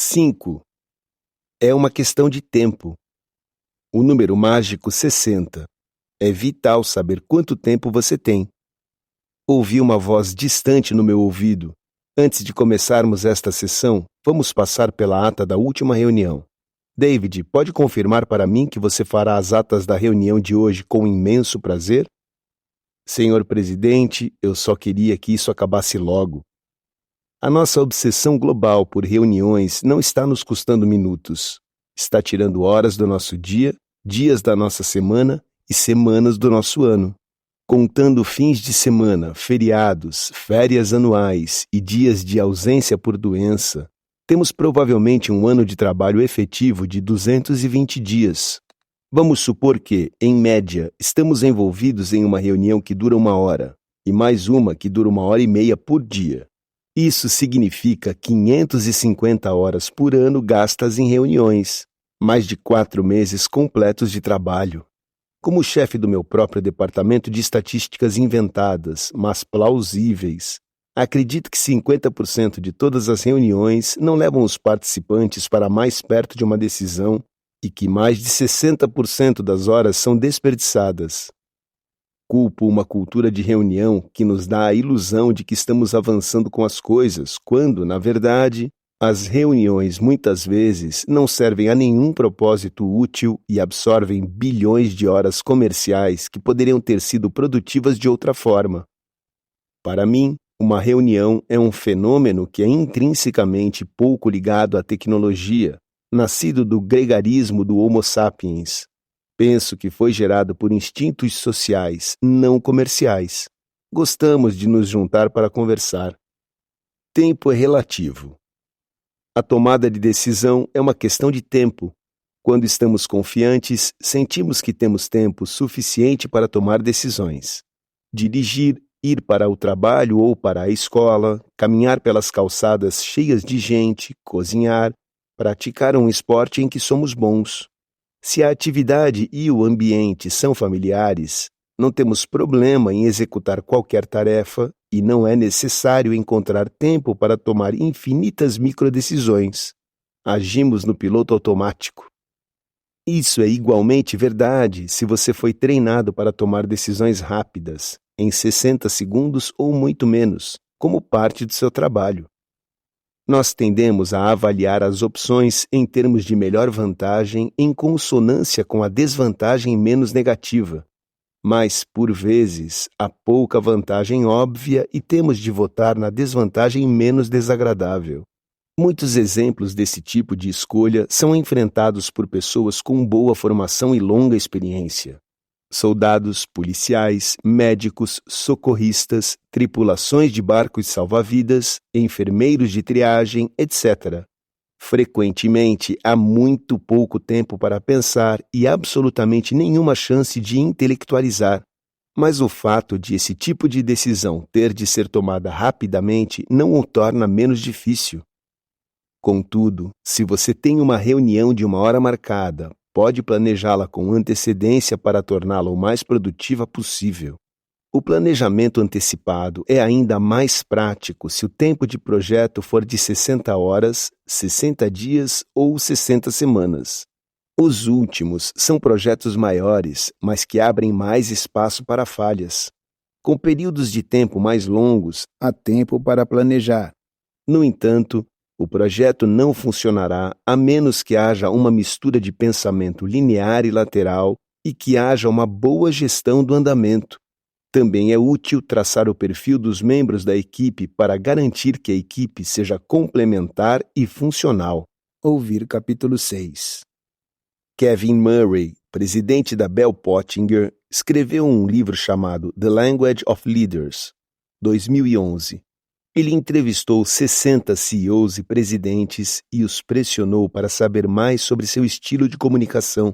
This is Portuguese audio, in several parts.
5. É uma questão de tempo. O número mágico 60. É vital saber quanto tempo você tem. Ouvi uma voz distante no meu ouvido. Antes de começarmos esta sessão, vamos passar pela ata da última reunião. David, pode confirmar para mim que você fará as atas da reunião de hoje com imenso prazer? Senhor presidente, eu só queria que isso acabasse logo. A nossa obsessão global por reuniões não está nos custando minutos. Está tirando horas do nosso dia, dias da nossa semana e semanas do nosso ano. Contando fins de semana, feriados, férias anuais e dias de ausência por doença, temos provavelmente um ano de trabalho efetivo de 220 dias. Vamos supor que, em média, estamos envolvidos em uma reunião que dura 1 hora, e mais uma que dura 1 hora e meia por dia. Isso significa 550 horas por ano gastas em reuniões, mais de 4 meses completos de trabalho. Como chefe do meu próprio departamento de estatísticas inventadas, mas plausíveis, acredito que 50% de todas as reuniões não levam os participantes para mais perto de uma decisão e que mais de 60% das horas são desperdiçadas. Culpo uma cultura de reunião que nos dá a ilusão de que estamos avançando com as coisas, quando, na verdade, as reuniões muitas vezes não servem a nenhum propósito útil e absorvem bilhões de horas comerciais que poderiam ter sido produtivas de outra forma. Para mim, uma reunião é um fenômeno que é intrinsecamente pouco ligado à tecnologia, nascido do gregarismo do Homo sapiens. Penso que foi gerado por instintos sociais, não comerciais. Gostamos de nos juntar para conversar. Tempo é relativo. A tomada de decisão é uma questão de tempo. Quando estamos confiantes, sentimos que temos tempo suficiente para tomar decisões. Dirigir, ir para o trabalho ou para a escola, caminhar pelas calçadas cheias de gente, cozinhar, praticar um esporte em que somos bons. Se a atividade e o ambiente são familiares, não temos problema em executar qualquer tarefa e não é necessário encontrar tempo para tomar infinitas microdecisões. Agimos no piloto automático. Isso é igualmente verdade se você foi treinado para tomar decisões rápidas, em 60 segundos ou muito menos, como parte do seu trabalho. Nós tendemos a avaliar as opções em termos de melhor vantagem em consonância com a desvantagem menos negativa. Mas, por vezes, há pouca vantagem óbvia e temos de votar na desvantagem menos desagradável. Muitos exemplos desse tipo de escolha são enfrentados por pessoas com boa formação e longa experiência. Soldados, policiais, médicos, socorristas, tripulações de barcos salva-vidas, enfermeiros de triagem, etc. Frequentemente, há muito pouco tempo para pensar e absolutamente nenhuma chance de intelectualizar. Mas o fato de esse tipo de decisão ter de ser tomada rapidamente não o torna menos difícil. Contudo, se você tem uma reunião de 1 hora marcada, pode planejá-la com antecedência para torná-la o mais produtiva possível. O planejamento antecipado é ainda mais prático se o tempo de projeto for de 60 horas, 60 dias ou 60 semanas. Os últimos são projetos maiores, mas que abrem mais espaço para falhas. Com períodos de tempo mais longos, há tempo para planejar. No entanto, o projeto não funcionará a menos que haja uma mistura de pensamento linear e lateral e que haja uma boa gestão do andamento. Também é útil traçar o perfil dos membros da equipe para garantir que a equipe seja complementar e funcional. Ouvir capítulo 6. Kevin Murray, presidente da Bell Pottinger, escreveu um livro chamado The Language of Leaders, 2011. Ele entrevistou 60 CEOs e presidentes e os pressionou para saber mais sobre seu estilo de comunicação.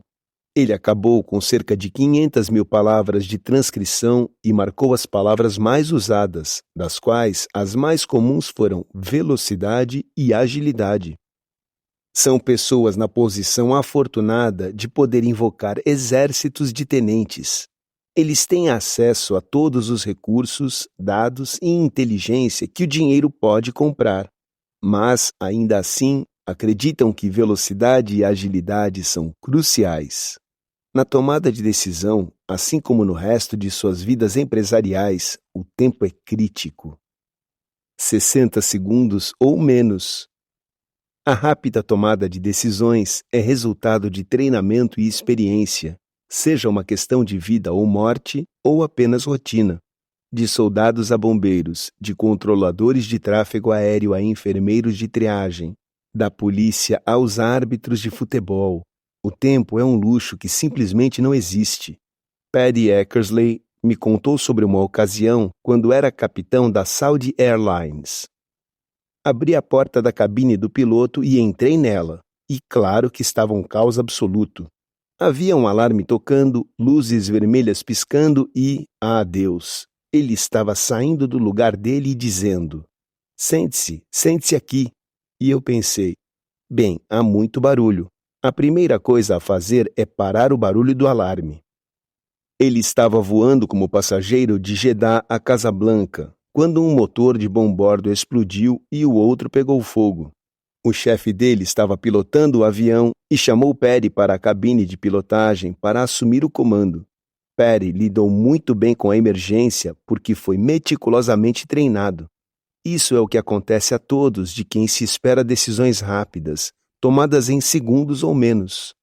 Ele acabou com cerca de 500 mil palavras de transcrição e marcou as palavras mais usadas, das quais as mais comuns foram velocidade e agilidade. São pessoas na posição afortunada de poder invocar exércitos de tenentes. Eles têm acesso a todos os recursos, dados e inteligência que o dinheiro pode comprar. Mas, ainda assim, acreditam que velocidade e agilidade são cruciais. Na tomada de decisão, assim como no resto de suas vidas empresariais, o tempo é crítico. 60 segundos ou menos. A rápida tomada de decisões é resultado de treinamento e experiência, seja uma questão de vida ou morte ou apenas rotina. De soldados a bombeiros, de controladores de tráfego aéreo a enfermeiros de triagem, da polícia aos árbitros de futebol. O tempo é um luxo que simplesmente não existe. Paddy Eckersley me contou sobre uma ocasião quando era capitão da Saudi Airlines. Abri a porta da cabine do piloto e entrei nela. E claro que estava um caos absoluto. Havia um alarme tocando, luzes vermelhas piscando e, Deus, ele estava saindo do lugar dele e dizendo: sente-se aqui. E eu pensei, bem, há muito barulho. A primeira coisa a fazer é parar o barulho do alarme. Ele estava voando como passageiro de Jeddah a Casablanca, quando um motor de bombordo explodiu e o outro pegou fogo. O chefe dele estava pilotando o avião e chamou Paddy para a cabine de pilotagem para assumir o comando. Paddy lidou muito bem com a emergência porque foi meticulosamente treinado. Isso é o que acontece a todos de quem se espera decisões rápidas, tomadas em segundos ou menos.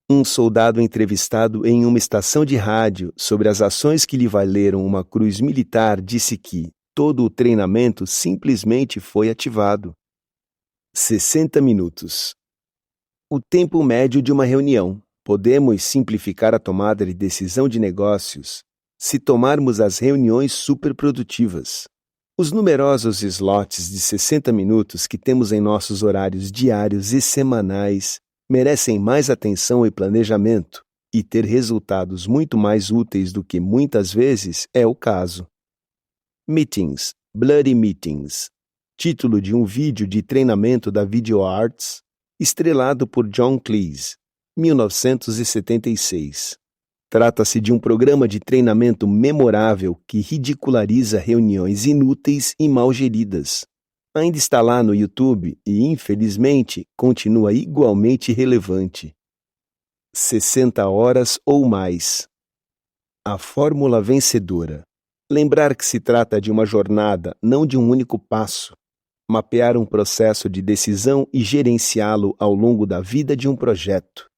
Um soldado entrevistado em uma estação de rádio sobre as ações que lhe valeram uma cruz militar disse que todo o treinamento simplesmente foi ativado. 60 minutos. O tempo médio de uma reunião. Podemos simplificar a tomada de decisão de negócios se tomarmos as reuniões superprodutivas. Os numerosos slots de 60 minutos que temos em nossos horários diários e semanais merecem mais atenção e planejamento, e ter resultados muito mais úteis do que muitas vezes é o caso. Meetings, Bloody Meetings, título de um vídeo de treinamento da Video Arts, estrelado por John Cleese, 1976. Trata-se de um programa de treinamento memorável que ridiculariza reuniões inúteis e mal geridas. Ainda está lá no YouTube e, infelizmente, continua igualmente relevante. 60 horas ou mais. A fórmula vencedora. Lembrar que se trata de uma jornada, não de um único passo. Mapear um processo de decisão e gerenciá-lo ao longo da vida de um projeto.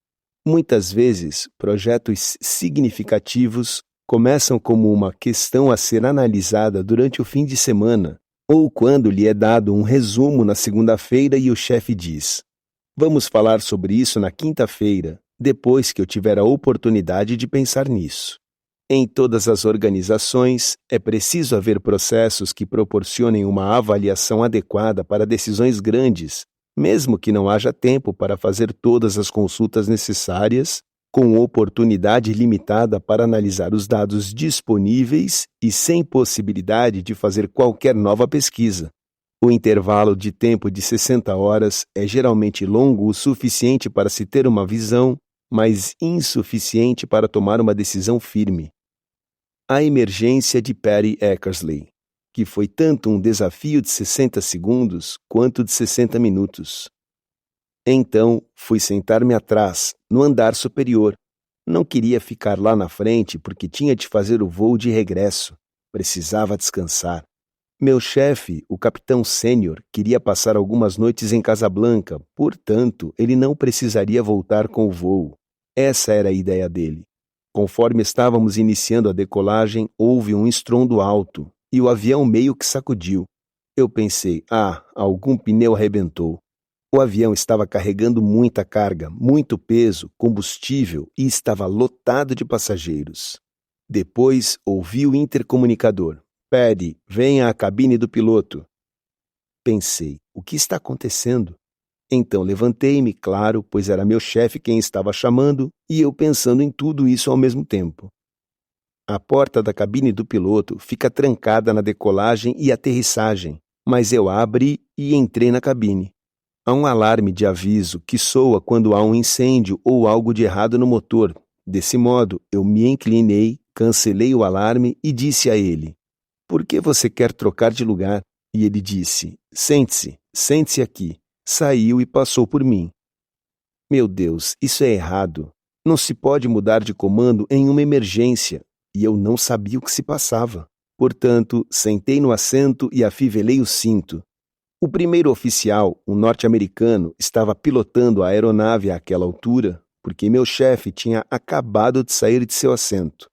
Muitas vezes, projetos significativos começam como uma questão a ser analisada durante o fim de semana, ou quando lhe é dado um resumo na segunda-feira e o chefe diz: vamos falar sobre isso na quinta-feira, depois que eu tiver a oportunidade de pensar nisso. Em todas as organizações, é preciso haver processos que proporcionem uma avaliação adequada para decisões grandes, mesmo que não haja tempo para fazer todas as consultas necessárias, com oportunidade limitada para analisar os dados disponíveis e sem possibilidade de fazer qualquer nova pesquisa. O intervalo de tempo de 60 horas é geralmente longo o suficiente para se ter uma visão, mas insuficiente para tomar uma decisão firme. A emergência de Paddy Eckersley, que foi tanto um desafio de 60 segundos quanto de 60 minutos. Então, fui sentar-me atrás, no andar superior. Não queria ficar lá na frente porque tinha de fazer o voo de regresso. Precisava descansar. Meu chefe, o capitão sênior, queria passar algumas noites em Casablanca, portanto, ele não precisaria voltar com o voo. Essa era a ideia dele. Conforme estávamos iniciando a decolagem, houve um estrondo alto e o avião meio que sacudiu. Eu pensei, algum pneu arrebentou. O avião estava carregando muita carga, muito peso, combustível e estava lotado de passageiros. Depois ouvi o intercomunicador. Paddy, venha à cabine do piloto. Pensei, o que está acontecendo? Então levantei-me, claro, pois era meu chefe quem estava chamando, e eu pensando em tudo isso ao mesmo tempo. A porta da cabine do piloto fica trancada na decolagem e aterrissagem, mas eu a abri e entrei na cabine. Há um alarme de aviso que soa quando há um incêndio ou algo de errado no motor. Desse modo, eu me inclinei, cancelei o alarme e disse a ele: por que você quer trocar de lugar? E ele disse: sente-se aqui. saiu e passou por mim. Meu Deus, isso é errado. Não se pode mudar de comando em uma emergência, e eu não sabia o que se passava. Portanto, sentei no assento e afivelei o cinto. O primeiro oficial, um norte-americano, estava pilotando a aeronave àquela altura, porque meu chefe tinha acabado de sair de seu assento.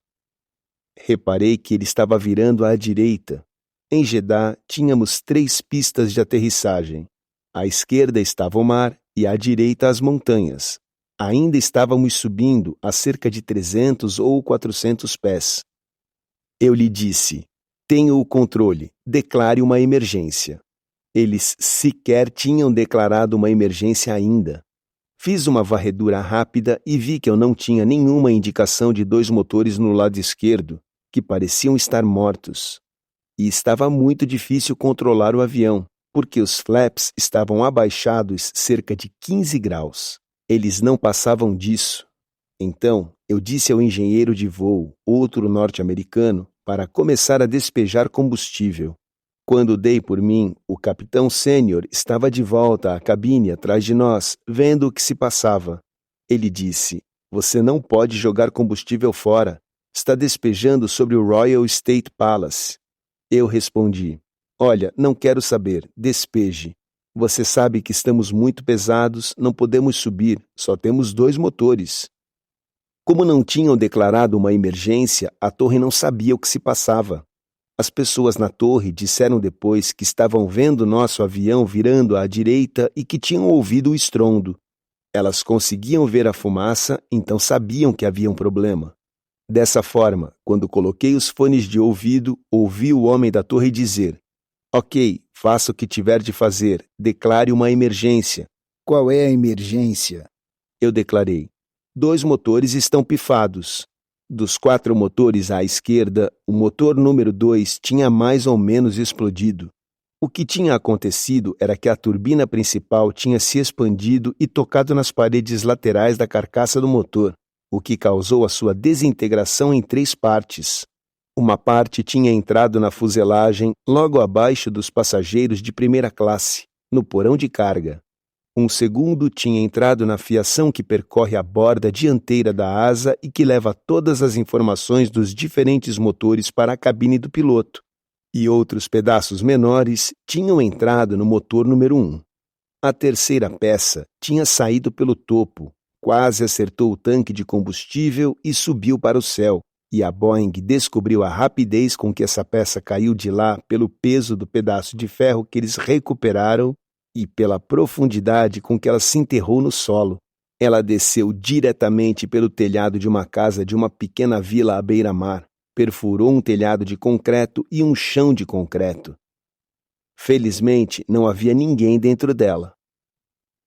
Reparei que ele estava virando à direita. Em Jeddah, tínhamos 3 pistas de aterrissagem. À esquerda estava o mar e à direita as montanhas. Ainda estávamos subindo a cerca de 300 ou 400 pés. Eu lhe disse: tenho o controle, declare uma emergência. Eles sequer tinham declarado uma emergência ainda. Fiz uma varredura rápida e vi que eu não tinha nenhuma indicação de 2 motores no lado esquerdo, que pareciam estar mortos. E estava muito difícil controlar o avião, porque os flaps estavam abaixados cerca de 15 graus. Eles não passavam disso. Então, eu disse ao engenheiro de voo, outro norte-americano, para começar a despejar combustível. Quando dei por mim, o capitão sênior estava de volta à cabine atrás de nós, vendo o que se passava. Ele disse: você não pode jogar combustível fora. Está despejando sobre o Royal State Palace. Eu respondi: olha, não quero saber, despeje. Você sabe que estamos muito pesados, não podemos subir, só temos 2 motores. Como não tinham declarado uma emergência, a torre não sabia o que se passava. As pessoas na torre disseram depois que estavam vendo nosso avião virando à direita e que tinham ouvido o estrondo. Elas conseguiam ver a fumaça, então sabiam que havia um problema. Dessa forma, quando coloquei os fones de ouvido, ouvi o homem da torre dizer: ok, faça o que tiver de fazer, declare uma emergência. Qual é a emergência? Eu declarei: 2 motores estão pifados. Dos 4 motores à esquerda, o motor número 2 tinha mais ou menos explodido. O que tinha acontecido era que a turbina principal tinha se expandido e tocado nas paredes laterais da carcaça do motor, o que causou a sua desintegração em 3 partes. Uma parte tinha entrado na fuselagem logo abaixo dos passageiros de primeira classe, no porão de carga. Um segundo tinha entrado na fiação que percorre a borda dianteira da asa e que leva todas as informações dos diferentes motores para a cabine do piloto. E outros pedaços menores tinham entrado no motor número 1. A terceira peça tinha saído pelo topo, quase acertou o tanque de combustível e subiu para o céu, e a Boeing descobriu a rapidez com que essa peça caiu de lá pelo peso do pedaço de ferro que eles recuperaram e pela profundidade com que ela se enterrou no solo. Ela desceu diretamente pelo telhado de uma casa de uma pequena vila à beira-mar, perfurou um telhado de concreto e um chão de concreto. Felizmente, não havia ninguém dentro dela.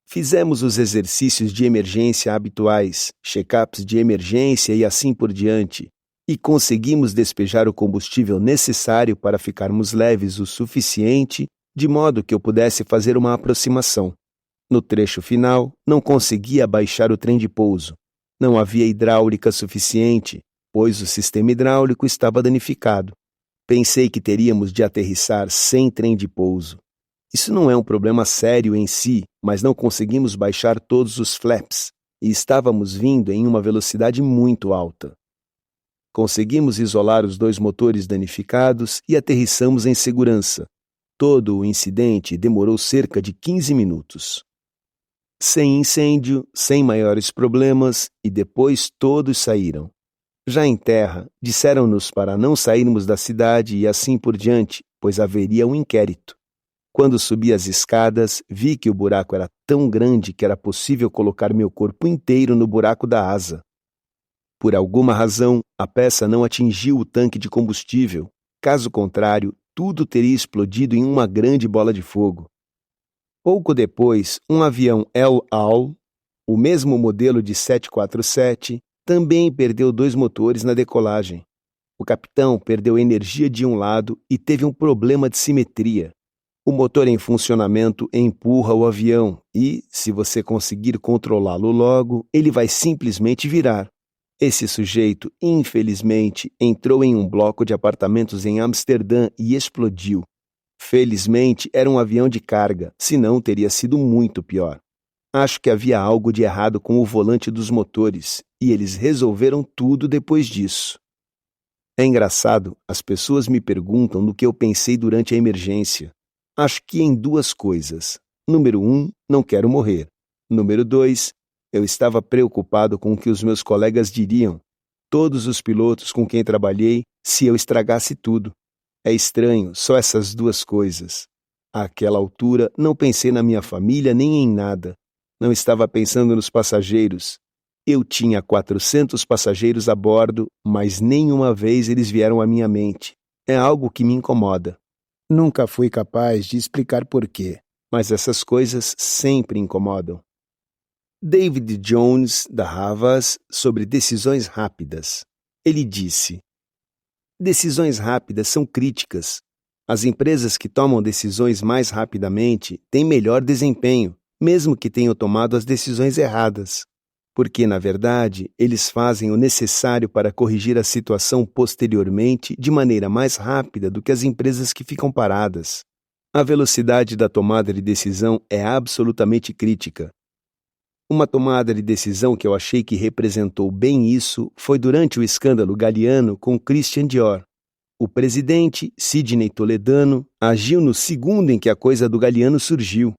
Fizemos os exercícios de emergência habituais, check-ups de emergência e assim por diante, e conseguimos despejar o combustível necessário para ficarmos leves o suficiente de modo que eu pudesse fazer uma aproximação. No trecho final, não conseguia baixar o trem de pouso. Não havia hidráulica suficiente, pois o sistema hidráulico estava danificado. Pensei que teríamos de aterrissar sem trem de pouso. Isso não é um problema sério em si, mas não conseguimos baixar todos os flaps, e estávamos vindo em uma velocidade muito alta. Conseguimos isolar os 2 motores danificados e aterrissamos em segurança. Todo o incidente demorou cerca de 15 minutos. Sem incêndio, sem maiores problemas, e depois todos saíram. Já em terra, disseram-nos para não sairmos da cidade e assim por diante, pois haveria um inquérito. Quando subi as escadas, vi que o buraco era tão grande que era possível colocar meu corpo inteiro no buraco da asa. Por alguma razão, a peça não atingiu o tanque de combustível. Caso contrário, tudo teria explodido em uma grande bola de fogo. Pouco depois, um avião El Al, o mesmo modelo de 747, também perdeu 2 motores na decolagem. O capitão perdeu energia de um lado e teve um problema de simetria. O motor em funcionamento empurra o avião e, se você conseguir controlá-lo logo, ele vai simplesmente virar. Esse sujeito, infelizmente, entrou em um bloco de apartamentos em Amsterdã e explodiu. Felizmente, era um avião de carga, senão teria sido muito pior. Acho que havia algo de errado com o volante dos motores, e eles resolveram tudo depois disso. É engraçado, as pessoas me perguntam no que eu pensei durante a emergência. Acho que em duas coisas. Número 1, não quero morrer. Número 2, eu estava preocupado com o que os meus colegas diriam, todos os pilotos com quem trabalhei, se eu estragasse tudo. É estranho, só essas duas coisas. Àquela altura, não pensei na minha família nem em nada. Não estava pensando nos passageiros. Eu tinha 400 passageiros a bordo, mas nenhuma vez eles vieram à minha mente. É algo que me incomoda. Nunca fui capaz de explicar por quê, mas essas coisas sempre incomodam. David Jones, da Havas, sobre decisões rápidas. Ele disse: decisões rápidas são críticas. As empresas que tomam decisões mais rapidamente têm melhor desempenho, mesmo que tenham tomado as decisões erradas. Porque, na verdade, eles fazem o necessário para corrigir a situação posteriormente de maneira mais rápida do que as empresas que ficam paradas. A velocidade da tomada de decisão é absolutamente crítica. Uma tomada de decisão que eu achei que representou bem isso foi durante o escândalo Galiano com Christian Dior. O presidente, Sidney Toledano, agiu no segundo em que a coisa do Galiano surgiu.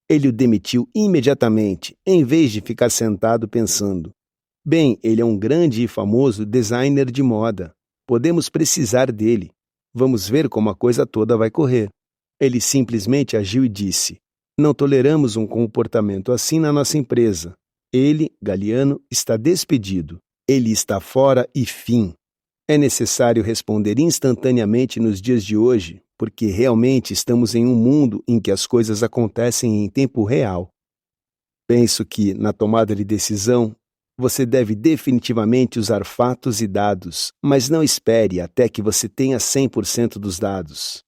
Ele o demitiu imediatamente, em vez de ficar sentado pensando: bem, ele é um grande e famoso designer de moda. Podemos precisar dele. Vamos ver como a coisa toda vai correr. Ele simplesmente agiu e disse: não toleramos um comportamento assim na nossa empresa. Ele, Galiano, está despedido. Ele está fora e fim. É necessário responder instantaneamente nos dias de hoje, porque realmente estamos em um mundo em que as coisas acontecem em tempo real. Penso que, na tomada de decisão, você deve definitivamente usar fatos e dados, mas não espere até que você tenha 100% dos dados.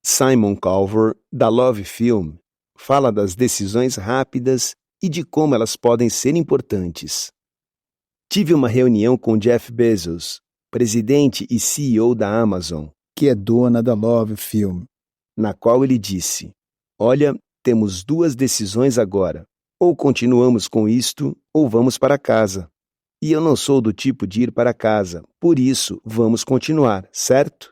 Simon Culver, da Love Film, fala das decisões rápidas e de como elas podem ser importantes. Tive uma reunião com Jeff Bezos, presidente e CEO da Amazon, que é dona da Love Film, na qual ele disse: olha, temos duas decisões agora. Ou continuamos com isto, ou vamos para casa. E eu não sou do tipo de ir para casa, por isso vamos continuar, certo?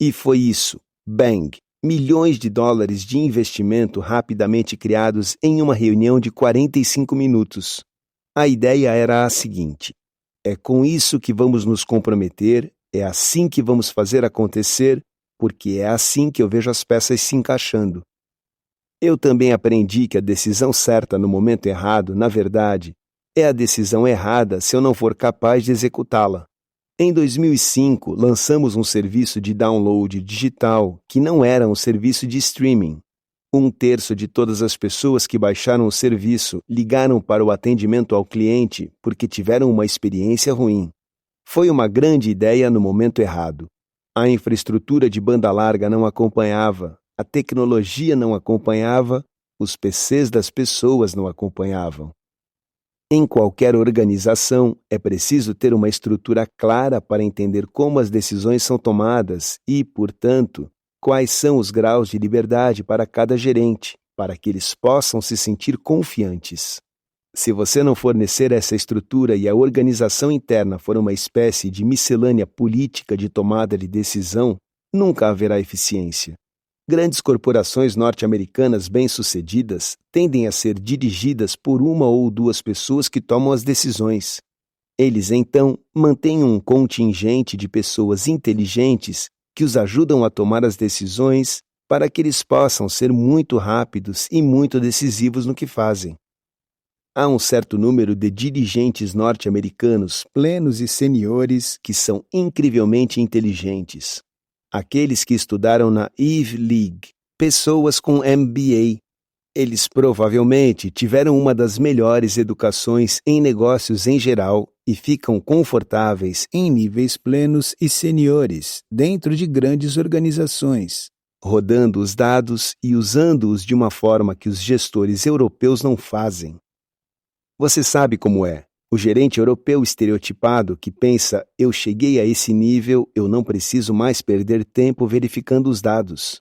E foi isso. Bang! Milhões de dólares de investimento rapidamente criados em uma reunião de 45 minutos. A ideia era a seguinte: é com isso que vamos nos comprometer, é assim que vamos fazer acontecer, porque é assim que eu vejo as peças se encaixando. Eu também aprendi que a decisão certa no momento errado, na verdade, é a decisão errada se eu não for capaz de executá-la. Em 2005, lançamos um serviço de download digital que não era um serviço de streaming. 1/3 de todas as pessoas que baixaram o serviço ligaram para o atendimento ao cliente porque tiveram uma experiência ruim. Foi uma grande ideia no momento errado. A infraestrutura de banda larga não acompanhava, a tecnologia não acompanhava, os PCs das pessoas não acompanhavam. Em qualquer organização, é preciso ter uma estrutura clara para entender como as decisões são tomadas e, portanto, quais são os graus de liberdade para cada gerente, para que eles possam se sentir confiantes. Se você não fornecer essa estrutura e a organização interna for uma espécie de miscelânea política de tomada de decisão, nunca haverá eficiência. Grandes corporações norte-americanas bem-sucedidas tendem a ser dirigidas por uma ou duas pessoas que tomam as decisões. Eles, então, mantêm um contingente de pessoas inteligentes que os ajudam a tomar as decisões para que eles possam ser muito rápidos e muito decisivos no que fazem. Há um certo número de dirigentes norte-americanos plenos e seniores que são incrivelmente inteligentes. Aqueles que estudaram na Ivy League, pessoas com MBA. Eles provavelmente tiveram uma das melhores educações em negócios em geral e ficam confortáveis em níveis plenos e seniores dentro de grandes organizações, rodando os dados e usando-os de uma forma que os gestores europeus não fazem. Você sabe como é. O gerente europeu estereotipado que pensa: eu cheguei a esse nível, eu não preciso mais perder tempo verificando os dados.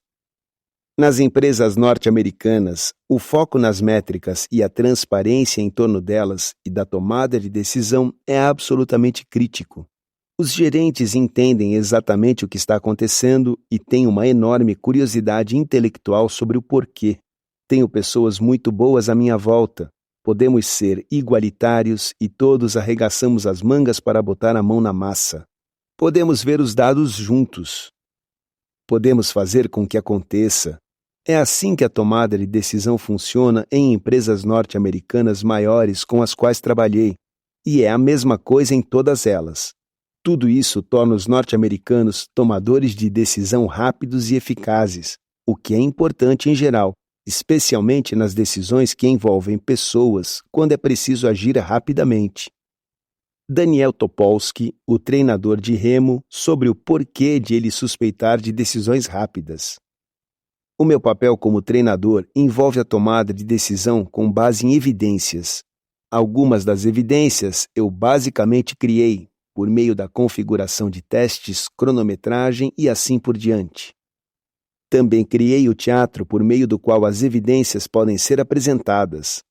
Nas empresas norte-americanas, o foco nas métricas e a transparência em torno delas e da tomada de decisão é absolutamente crítico. Os gerentes entendem exatamente o que está acontecendo e têm uma enorme curiosidade intelectual sobre o porquê. Tenho pessoas muito boas à minha volta. Podemos ser igualitários e todos arregaçamos as mangas para botar a mão na massa. Podemos ver os dados juntos. Podemos fazer com que aconteça. É assim que a tomada de decisão funciona em empresas norte-americanas maiores com as quais trabalhei, e é a mesma coisa em todas elas. Tudo isso torna os norte-americanos tomadores de decisão rápidos e eficazes, o que é importante em geral, especialmente nas decisões que envolvem pessoas, quando é preciso agir rapidamente. Daniel Topolsky, o treinador de remo, sobre o porquê de ele suspeitar de decisões rápidas. O meu papel como treinador envolve a tomada de decisão com base em evidências. Algumas das evidências eu basicamente criei por meio da configuração de testes, cronometragem e assim por diante. Também criei o teatro por meio do qual as evidências podem ser apresentadas.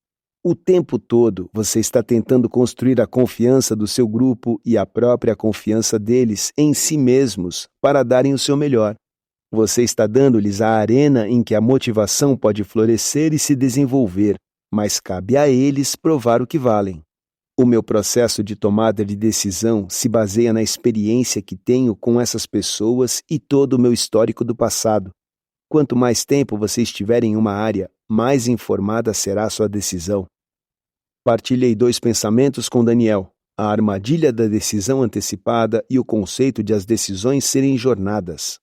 O tempo todo você está tentando construir a confiança do seu grupo e a própria confiança deles em si mesmos para darem o seu melhor. Você está dando-lhes a arena em que a motivação pode florescer e se desenvolver, mas cabe a eles provar o que valem. O meu processo de tomada de decisão se baseia na experiência que tenho com essas pessoas e todo o meu histórico do passado. Quanto mais tempo você estiver em uma área, mais informada será a sua decisão. Partilhei 2 pensamentos com Daniel: a armadilha da decisão antecipada e o conceito de as decisões serem jornadas.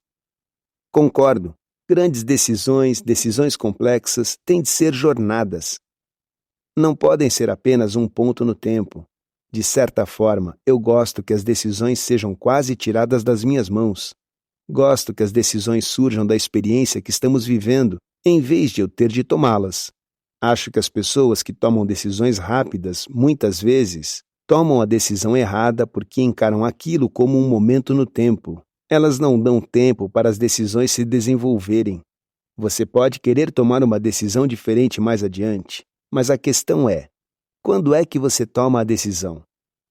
Concordo. Grandes decisões complexas, têm de ser jornadas. Não podem ser apenas um ponto no tempo. De certa forma, eu gosto que as decisões sejam quase tiradas das minhas mãos. Gosto que as decisões surjam da experiência que estamos vivendo, em vez de eu ter de tomá-las. Acho que as pessoas que tomam decisões rápidas, muitas vezes, tomam a decisão errada porque encaram aquilo como um momento no tempo. Elas não dão tempo para as decisões se desenvolverem. Você pode querer tomar uma decisão diferente mais adiante, mas a questão é: quando é que você toma a decisão?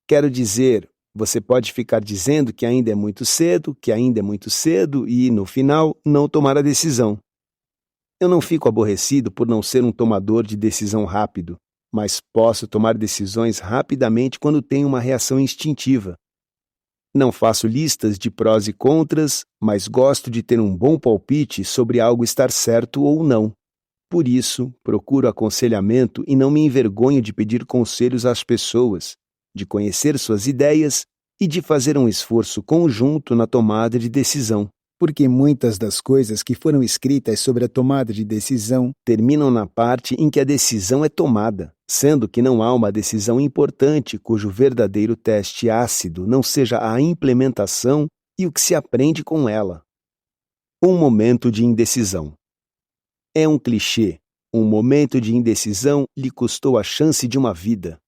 Quero dizer, você pode ficar dizendo que ainda é muito cedo e, no final, não tomar a decisão. Eu não fico aborrecido por não ser um tomador de decisão rápido, mas posso tomar decisões rapidamente quando tenho uma reação instintiva. Não faço listas de prós e contras, mas gosto de ter um bom palpite sobre algo estar certo ou não. Por isso, procuro aconselhamento e não me envergonho de pedir conselhos às pessoas, de conhecer suas ideias e de fazer um esforço conjunto na tomada de decisão. Porque muitas das coisas que foram escritas sobre a tomada de decisão terminam na parte em que a decisão é tomada, sendo que não há uma decisão importante cujo verdadeiro teste ácido não seja a implementação e o que se aprende com ela. Um momento de indecisão. É um clichê. Um momento de indecisão lhe custou a chance de uma vida.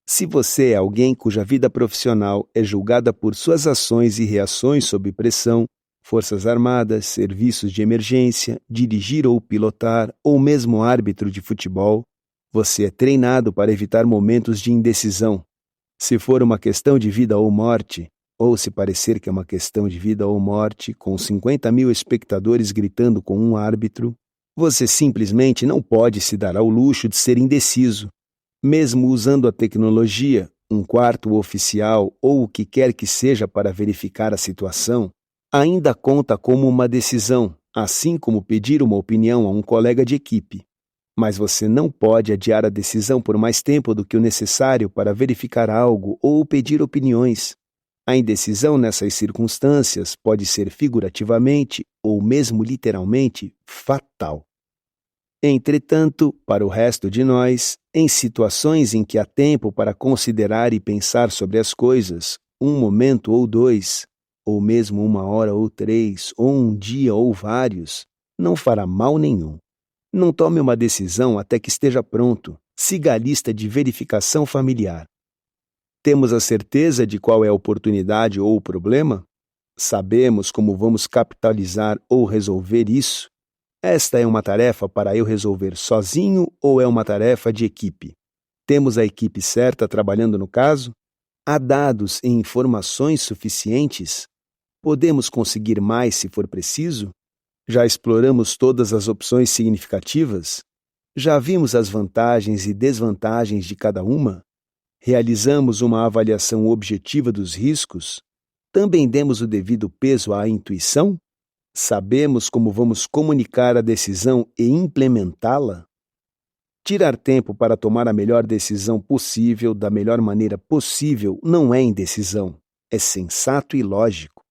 Se você é alguém cuja vida profissional é julgada por suas ações e reações sob pressão, Forças Armadas, serviços de emergência, dirigir ou pilotar, ou mesmo árbitro de futebol, você é treinado para evitar momentos de indecisão. Se for uma questão de vida ou morte, ou se parecer que é uma questão de vida ou morte, com 50.000 espectadores gritando com um árbitro, você simplesmente não pode se dar ao luxo de ser indeciso. Mesmo usando a tecnologia, um quarto oficial ou o que quer que seja para verificar a situação, ainda conta como uma decisão, assim como pedir uma opinião a um colega de equipe. Mas você não pode adiar a decisão por mais tempo do que o necessário para verificar algo ou pedir opiniões. A indecisão nessas circunstâncias pode ser figurativamente ou mesmo literalmente fatal. Entretanto, para o resto de nós, em situações em que há tempo para considerar e pensar sobre as coisas, um momento ou 2, ou mesmo 1 hora ou 3, ou um dia ou vários, não fará mal nenhum. Não tome uma decisão até que esteja pronto. Siga a lista de verificação familiar. Temos a certeza de qual é a oportunidade ou o problema? Sabemos como vamos capitalizar ou resolver isso? Esta é uma tarefa para eu resolver sozinho ou é uma tarefa de equipe? Temos a equipe certa trabalhando no caso? Há dados e informações suficientes? Podemos conseguir mais se for preciso? Já exploramos todas as opções significativas? Já vimos as vantagens e desvantagens de cada uma? Realizamos uma avaliação objetiva dos riscos? Também demos o devido peso à intuição? Sabemos como vamos comunicar a decisão e implementá-la? Tirar tempo para tomar a melhor decisão possível da melhor maneira possível não é indecisão, é sensato e lógico.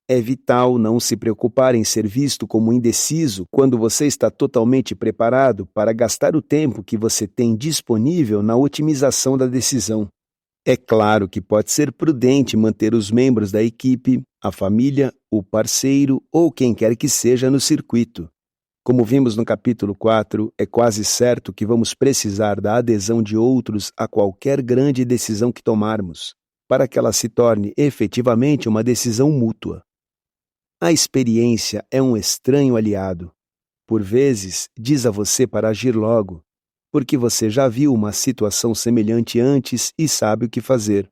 É vital não se preocupar em ser visto como indeciso quando você está totalmente preparado para gastar o tempo que você tem disponível na otimização da decisão. É claro que pode ser prudente manter os membros da equipe, a família, o parceiro ou quem quer que seja no circuito. Como vimos no capítulo 4, é quase certo que vamos precisar da adesão de outros a qualquer grande decisão que tomarmos, para que ela se torne efetivamente uma decisão mútua. A experiência é um estranho aliado. Por vezes, diz a você para agir logo, porque você já viu uma situação semelhante antes e sabe o que fazer.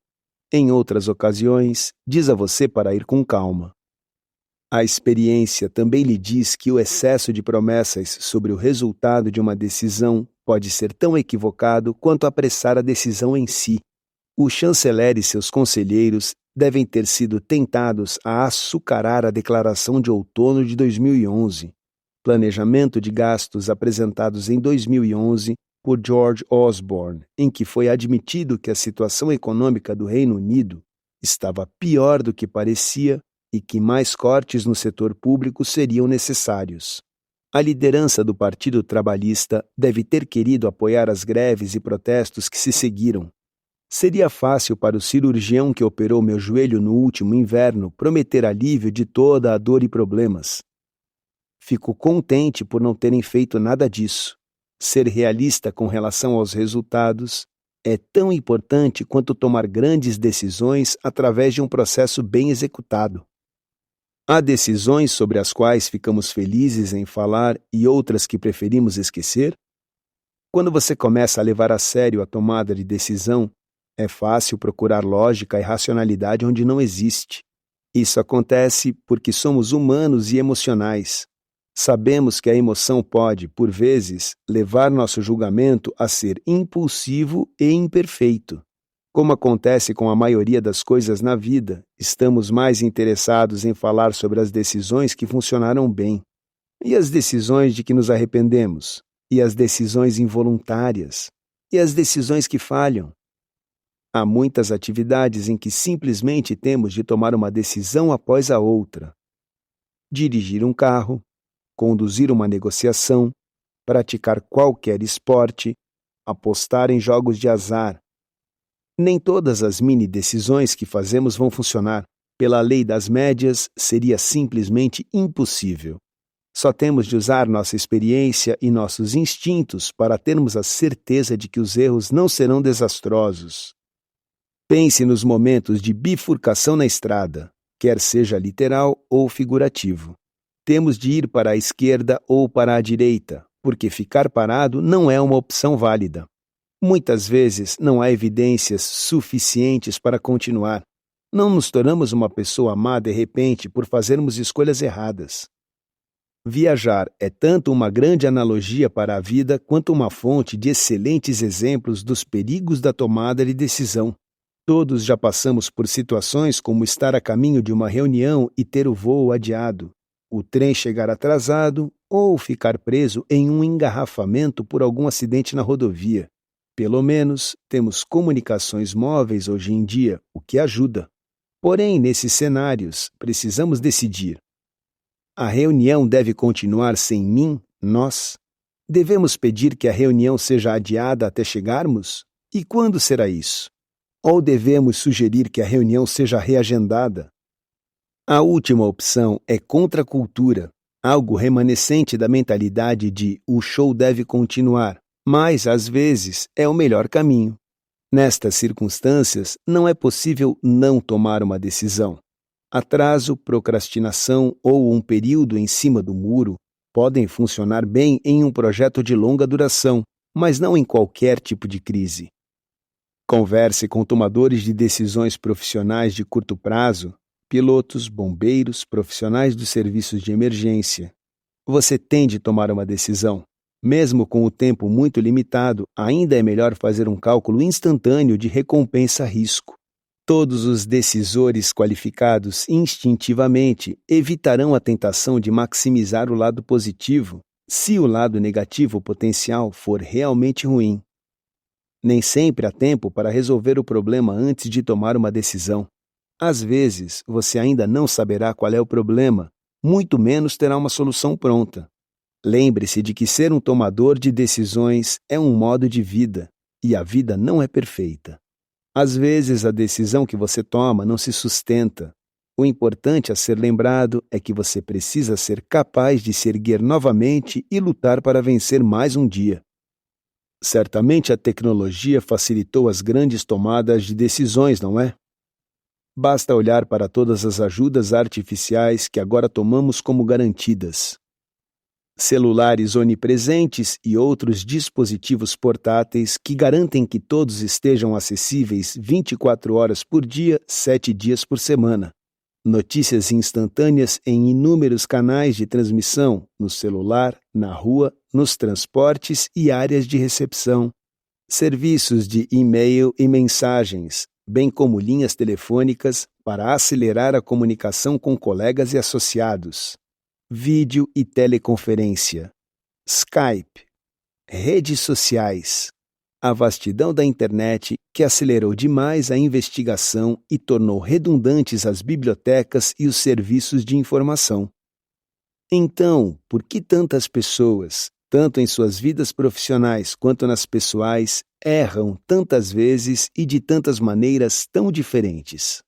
Em outras ocasiões, diz a você para ir com calma. A experiência também lhe diz que o excesso de promessas sobre o resultado de uma decisão pode ser tão equivocado quanto apressar a decisão em si. O chanceler e seus conselheiros devem ter sido tentados a açucarar a declaração de outono de 2011, planejamento de gastos apresentados em 2011 por George Osborne, em que foi admitido que a situação econômica do Reino Unido estava pior do que parecia e que mais cortes no setor público seriam necessários. A liderança do Partido Trabalhista deve ter querido apoiar as greves e protestos que se seguiram. Seria fácil para o cirurgião que operou meu joelho no último inverno prometer alívio de toda a dor e problemas. Fico contente por não terem feito nada disso. Ser realista com relação aos resultados é tão importante quanto tomar grandes decisões através de um processo bem executado. Há decisões sobre as quais ficamos felizes em falar e outras que preferimos esquecer? Quando você começa a levar a sério a tomada de decisão, é fácil procurar lógica e racionalidade onde não existe. Isso acontece porque somos humanos e emocionais. Sabemos que a emoção pode, por vezes, levar nosso julgamento a ser impulsivo e imperfeito. Como acontece com a maioria das coisas na vida, estamos mais interessados em falar sobre as decisões que funcionaram bem. E as decisões de que nos arrependemos? E as decisões involuntárias? E as decisões que falham? Há muitas atividades em que simplesmente temos de tomar uma decisão após a outra. Dirigir um carro, conduzir uma negociação, praticar qualquer esporte, apostar em jogos de azar. Nem todas as mini-decisões que fazemos vão funcionar. Pela lei das médias, seria simplesmente impossível. Só temos de usar nossa experiência e nossos instintos para termos a certeza de que os erros não serão desastrosos. Pense nos momentos de bifurcação na estrada, quer seja literal ou figurativo. Temos de ir para a esquerda ou para a direita, porque ficar parado não é uma opção válida. Muitas vezes não há evidências suficientes para continuar. Não nos tornamos uma pessoa má de repente por fazermos escolhas erradas. Viajar é tanto uma grande analogia para a vida quanto uma fonte de excelentes exemplos dos perigos da tomada de decisão. Todos já passamos por situações como estar a caminho de uma reunião e ter o voo adiado, o trem chegar atrasado ou ficar preso em um engarrafamento por algum acidente na rodovia. Pelo menos, temos comunicações móveis hoje em dia, o que ajuda. Porém, nesses cenários, precisamos decidir. A reunião deve continuar sem mim, nós? Devemos pedir que a reunião seja adiada até chegarmos? E quando será isso? Ou devemos sugerir que a reunião seja reagendada? A última opção é contra a cultura, algo remanescente da mentalidade de o show deve continuar, mas, às vezes, é o melhor caminho. Nestas circunstâncias, não é possível não tomar uma decisão. Atraso, procrastinação ou um período em cima do muro podem funcionar bem em um projeto de longa duração, mas não em qualquer tipo de crise. Converse com tomadores de decisões profissionais de curto prazo, pilotos, bombeiros, profissionais dos serviços de emergência. Você tem de tomar uma decisão. Mesmo com o tempo muito limitado, ainda é melhor fazer um cálculo instantâneo de recompensa-risco. Todos os decisores qualificados instintivamente evitarão a tentação de maximizar o lado positivo, se o lado negativo potencial for realmente ruim. Nem sempre há tempo para resolver o problema antes de tomar uma decisão. Às vezes, você ainda não saberá qual é o problema, muito menos terá uma solução pronta. Lembre-se de que ser um tomador de decisões é um modo de vida, e a vida não é perfeita. Às vezes, a decisão que você toma não se sustenta. O importante a ser lembrado é que você precisa ser capaz de se erguer novamente e lutar para vencer mais um dia. Certamente a tecnologia facilitou as grandes tomadas de decisões, não é? Basta olhar para todas as ajudas artificiais que agora tomamos como garantidas. Celulares onipresentes e outros dispositivos portáteis que garantem que todos estejam acessíveis 24 horas por dia, 7 dias por semana. Notícias instantâneas em inúmeros canais de transmissão, no celular, na rua, nos transportes e áreas de recepção. Serviços de e-mail e mensagens, bem como linhas telefônicas para acelerar a comunicação com colegas e associados. Vídeo e teleconferência, Skype, redes sociais, a vastidão da internet que acelerou demais a investigação e tornou redundantes as bibliotecas e os serviços de informação. Então, por que tantas pessoas, tanto em suas vidas profissionais quanto nas pessoais, erram tantas vezes e de tantas maneiras tão diferentes?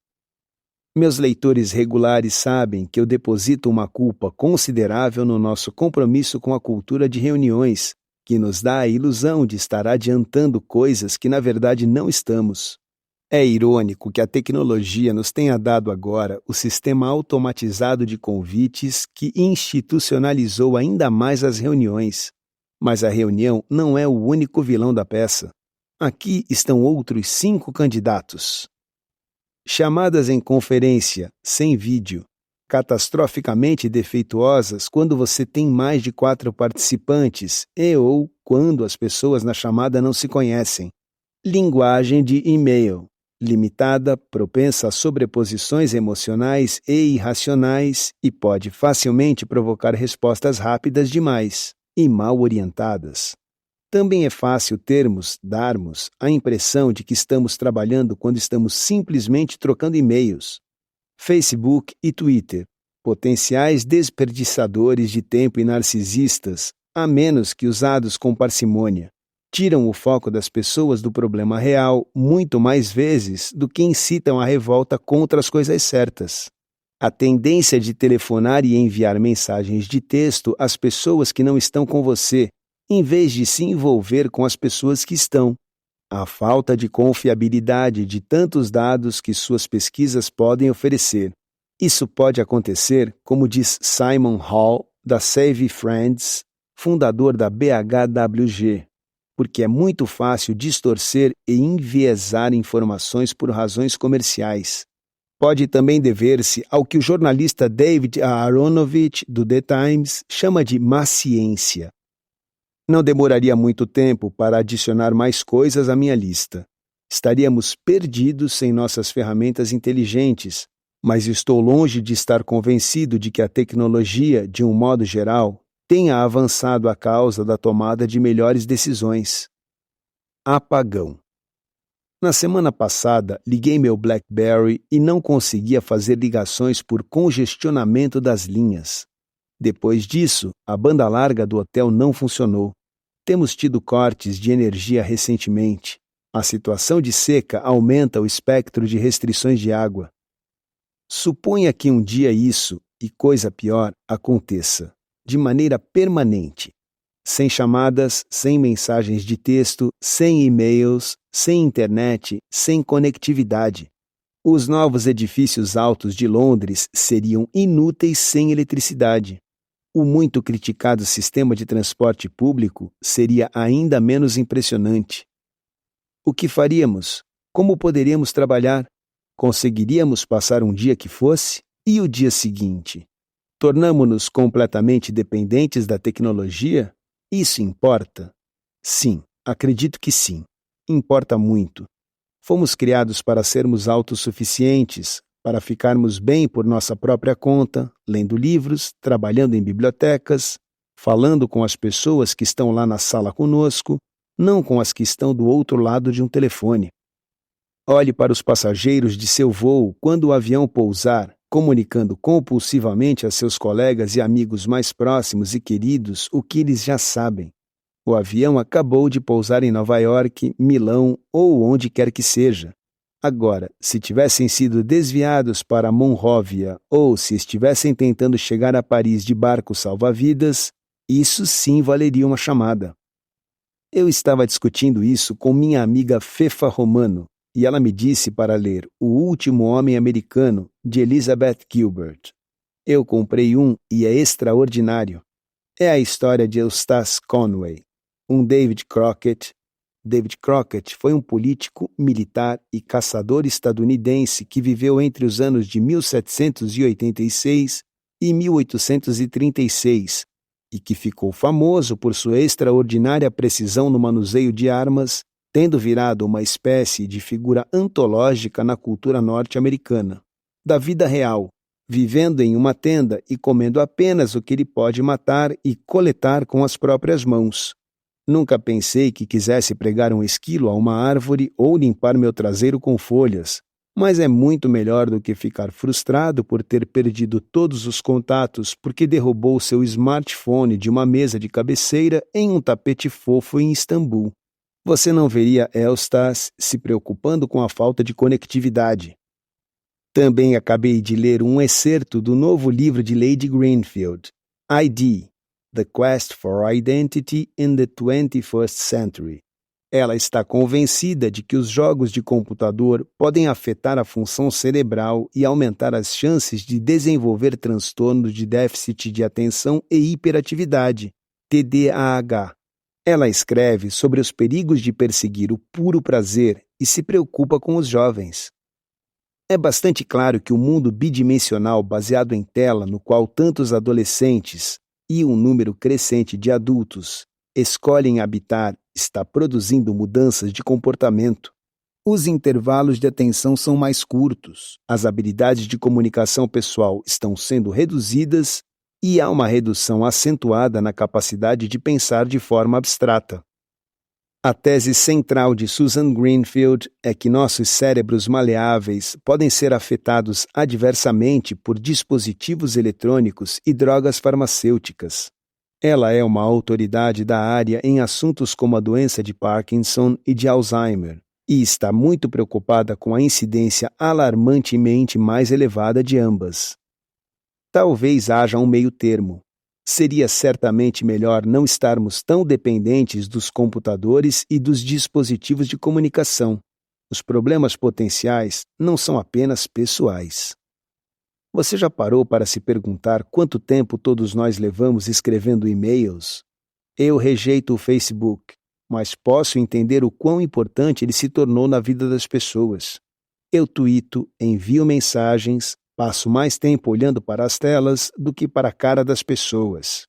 Meus leitores regulares sabem que eu deposito uma culpa considerável no nosso compromisso com a cultura de reuniões, que nos dá a ilusão de estar adiantando coisas que na verdade não estamos. É irônico que a tecnologia nos tenha dado agora o sistema automatizado de convites que institucionalizou ainda mais as reuniões. Mas a reunião não é o único vilão da peça. Aqui estão outros 5 candidatos. Chamadas em conferência, sem vídeo, catastroficamente defeituosas quando você tem mais de 4 participantes ou quando as pessoas na chamada não se conhecem. Linguagem de e-mail, limitada, propensa a sobreposições emocionais e irracionais e pode facilmente provocar respostas rápidas demais e mal orientadas. Também é fácil darmos a impressão de que estamos trabalhando quando estamos simplesmente trocando e-mails. Facebook e Twitter, potenciais desperdiçadores de tempo e narcisistas, a menos que usados com parcimônia, tiram o foco das pessoas do problema real muito mais vezes do que incitam a revolta contra as coisas certas. A tendência de telefonar e enviar mensagens de texto às pessoas que não estão com você, em vez de se envolver com as pessoas que estão. A falta de confiabilidade de tantos dados que suas pesquisas podem oferecer. Isso pode acontecer, como diz Simon Hall, da Save Friends, fundador da BHWG, porque é muito fácil distorcer e enviesar informações por razões comerciais. Pode também dever-se ao que o jornalista David Aaronovitch, do The Times, chama de má ciência. Não demoraria muito tempo para adicionar mais coisas à minha lista. Estaríamos perdidos sem nossas ferramentas inteligentes, mas estou longe de estar convencido de que a tecnologia, de um modo geral, tenha avançado à causa da tomada de melhores decisões. Apagão. Na semana passada, liguei meu BlackBerry e não conseguia fazer ligações por congestionamento das linhas. Depois disso, a banda larga do hotel não funcionou. Temos tido cortes de energia recentemente. A situação de seca aumenta o espectro de restrições de água. Suponha que um dia isso, e coisa pior, aconteça, de maneira permanente. Sem chamadas, sem mensagens de texto, sem e-mails, sem internet, sem conectividade. Os novos edifícios altos de Londres seriam inúteis sem eletricidade. o muito criticado sistema de transporte público seria ainda menos impressionante. O que faríamos? Como poderíamos trabalhar? Conseguiríamos passar um dia que fosse? E o dia seguinte? Tornamo-nos completamente dependentes da tecnologia? Isso importa? Sim, acredito que sim. Importa muito. Fomos criados para sermos autossuficientes, para ficarmos bem por nossa própria conta, lendo livros, trabalhando em bibliotecas, falando com as pessoas que estão lá na sala conosco, não com as que estão do outro lado de um telefone. Olhe para os passageiros de seu voo quando o avião pousar, comunicando compulsivamente a seus colegas e amigos mais próximos e queridos o que eles já sabem. O avião acabou de pousar em Nova York, Milão ou onde quer que seja. Agora, se tivessem sido desviados para Monróvia ou se estivessem tentando chegar a Paris de barco salva-vidas, isso sim valeria uma chamada. Eu estava discutindo isso com minha amiga Fefa Romano e ela me disse para ler O Último Homem Americano, de Elizabeth Gilbert. Eu comprei um e é extraordinário. É a história de Eustace Conway, um David Crockett. David Crockett foi um político, militar e caçador estadunidense que viveu entre os anos de 1786 e 1836 e que ficou famoso por sua extraordinária precisão no manuseio de armas, tendo virado uma espécie de figura antológica na cultura norte-americana. Da vida real, vivendo em uma tenda e comendo apenas o que ele pode matar e coletar com as próprias mãos. Nunca pensei que quisesse pregar um esquilo a uma árvore ou limpar meu traseiro com folhas, mas é muito melhor do que ficar frustrado por ter perdido todos os contatos porque derrubou seu smartphone de uma mesa de cabeceira em um tapete fofo em Istambul. Você não veria Eustace se preocupando com a falta de conectividade. Também acabei de ler um excerto do novo livro de Lady Greenfield, ID, The Quest for Identity in the 21st Century. Ela está convencida de que os jogos de computador podem afetar a função cerebral e aumentar as chances de desenvolver transtorno de déficit de atenção e hiperatividade, TDAH. Ela escreve sobre os perigos de perseguir o puro prazer e se preocupa com os jovens. É bastante claro que o mundo bidimensional baseado em tela, no qual tantos adolescentes e um número crescente de adultos escolhem habitar, está produzindo mudanças de comportamento. Os intervalos de atenção são mais curtos, as habilidades de comunicação pessoal estão sendo reduzidas e há uma redução acentuada na capacidade de pensar de forma abstrata. A tese central de Susan Greenfield é que nossos cérebros maleáveis podem ser afetados adversamente por dispositivos eletrônicos e drogas farmacêuticas. Ela é uma autoridade da área em assuntos como a doença de Parkinson e de Alzheimer, e está muito preocupada com a incidência alarmantemente mais elevada de ambas. Talvez haja um meio-termo. Seria certamente melhor não estarmos tão dependentes dos computadores e dos dispositivos de comunicação. Os problemas potenciais não são apenas pessoais. Você já parou para se perguntar quanto tempo todos nós levamos escrevendo e-mails? Eu rejeito o Facebook, mas posso entender o quão importante ele se tornou na vida das pessoas. Eu tuito, envio mensagens, passo mais tempo olhando para as telas do que para a cara das pessoas.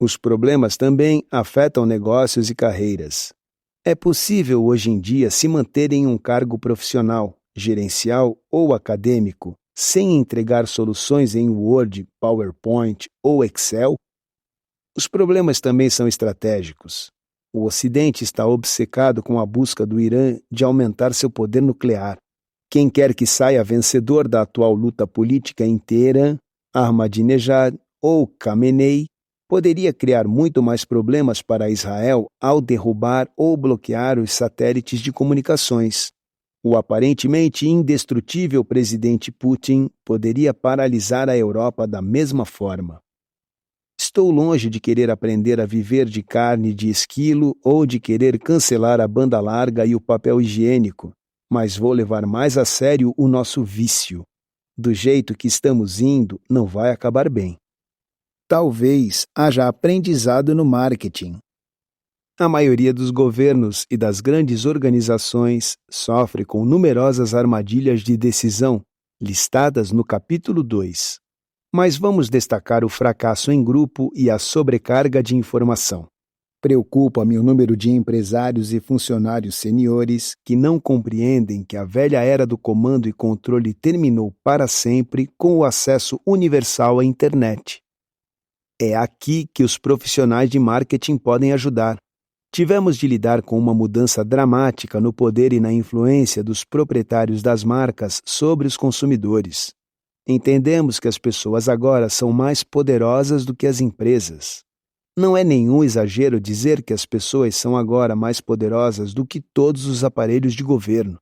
Os problemas também afetam negócios e carreiras. É possível hoje em dia se manter em um cargo profissional, gerencial ou acadêmico, sem entregar soluções em Word, PowerPoint ou Excel? Os problemas também são estratégicos. O Ocidente está obcecado com a busca do Irã de aumentar seu poder nuclear. Quem quer que saia vencedor da atual luta política em Teherã, Ahmadinejad ou Khamenei, poderia criar muito mais problemas para Israel ao derrubar ou bloquear os satélites de comunicações. O aparentemente indestrutível presidente Putin poderia paralisar a Europa da mesma forma. Estou longe de querer aprender a viver de carne de esquilo ou de querer cancelar a banda larga e o papel higiênico, mas vou levar mais a sério o nosso vício. Do jeito que estamos indo, não vai acabar bem. Talvez haja aprendizado no marketing. A maioria dos governos e das grandes organizações sofre com numerosas armadilhas de decisão, listadas no capítulo 2. Mas vamos destacar o fracasso em grupo e a sobrecarga de informação. Preocupa-me o número de empresários e funcionários seniores Que não compreendem que a velha era do comando e controle terminou para sempre com o acesso universal à internet. É aqui que os profissionais de marketing podem ajudar. Tivemos de lidar com uma mudança dramática no poder e na influência dos proprietários das marcas sobre os consumidores. Entendemos que as pessoas agora são mais poderosas do que as empresas. Não é nenhum exagero dizer que as pessoas são agora mais poderosas do que todos os aparelhos de governo.